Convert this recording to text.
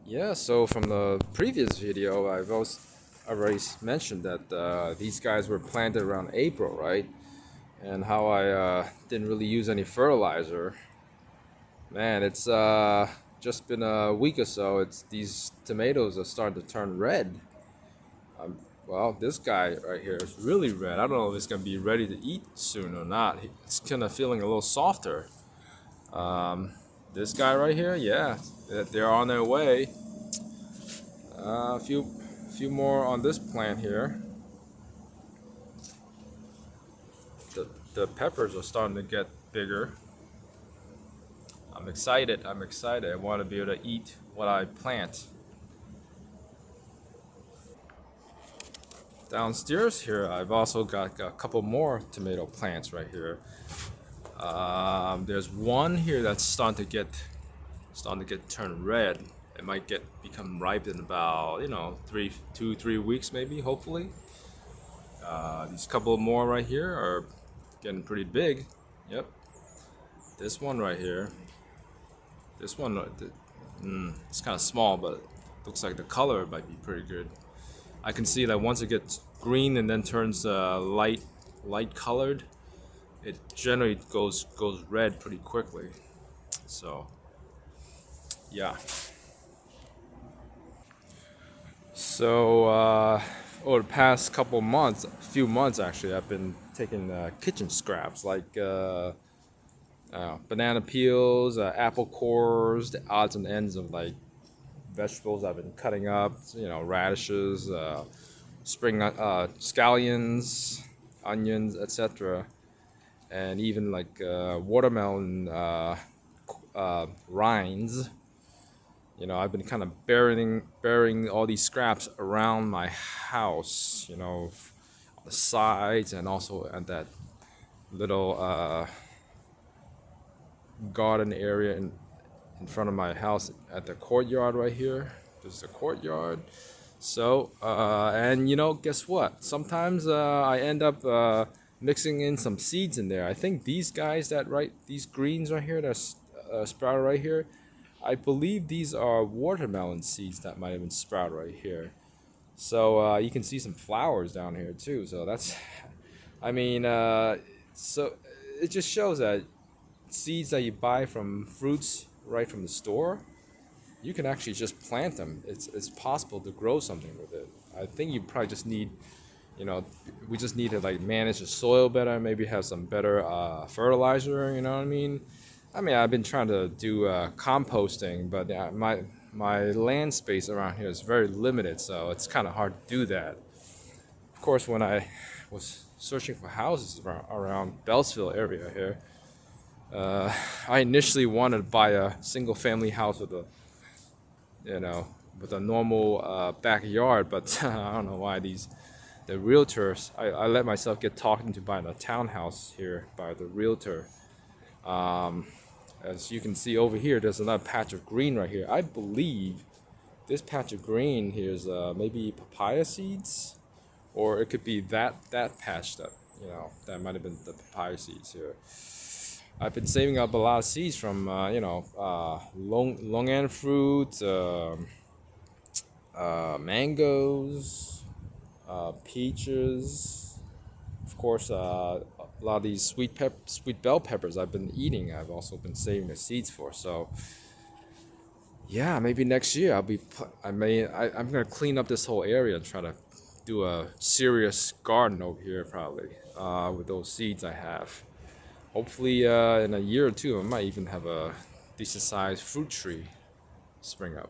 Yeah, so from the previous video, I've also already mentioned that these guys were planted around April, right? And how I didn't really use any fertilizer. Man, it's just been a week or so. It's these tomatoes are starting to turn red. Um, well, this guy right here is really red. I don't know if it's gonna be ready to eat soon or not. It's kind of feeling a little softer. Um, this guy right here, yeah, they're on their way. A few more on this plant here. The peppers are starting to get bigger. I'm excited. I'm excited. I want to be able to eat what I plant. Downstairs here, I've also got a couple more tomato plants right here. There's one here that's starting to get turned red. It might get become ripe in about 3 weeks maybe. Hopefully, these couple more right here are getting pretty big. Yep, this one right here. This one, it's kind of small, but looks like the color might be pretty good. I can see that once it gets green and then turns light colored, it generally goes red pretty quickly. So yeah. So over the past couple months, a few months actually, I've been taking kitchen scraps like banana peels, apple cores, the odds and ends of like vegetables I've been cutting up, radishes, spring scallions, onions, etc., and even like watermelon rinds. I've been kind of burying all these scraps around my house. On the sides and also at that little garden area in front of my house at the courtyard right here. There's the courtyard. So, and guess what? Sometimes I end up mixing in some seeds in there. I think these greens right here, that's sprouted right here. I believe these are watermelon seeds that might have been sprouted right here. So you can see some flowers down here too. So I mean, so it just shows that seeds that you buy from fruits right from the store, you can actually just plant them. It's possible to grow something with it. I think you probably just need, you know, we just need to like manage the soil better, maybe have some better fertilizer. You know what I mean? I've been trying to do composting, but my land space around here is very limited, so it's kind of hard to do that. Of course, when I was searching for houses around Beltsville area here, uh, I initially wanted to buy a single family house you know, with a normal backyard, but I don't know why the realtors. I let myself get talked into buying a townhouse here by the realtor. Um, as you can see over here, there's another patch of green right here. I believe this patch of green here is maybe papaya seeds, or it could be that patch that might have been the papaya seeds here. I've been saving up a lot of seeds from longan fruit, mangoes, peaches, of course, a lot of these sweet bell peppers I've been eating. I've also been saving the seeds for. So yeah, maybe next year I'm gonna clean up this whole area and try to do a serious garden over here probably with those seeds I have. Hopefully, in a year or two, I might even have a decent sized fruit tree spring up.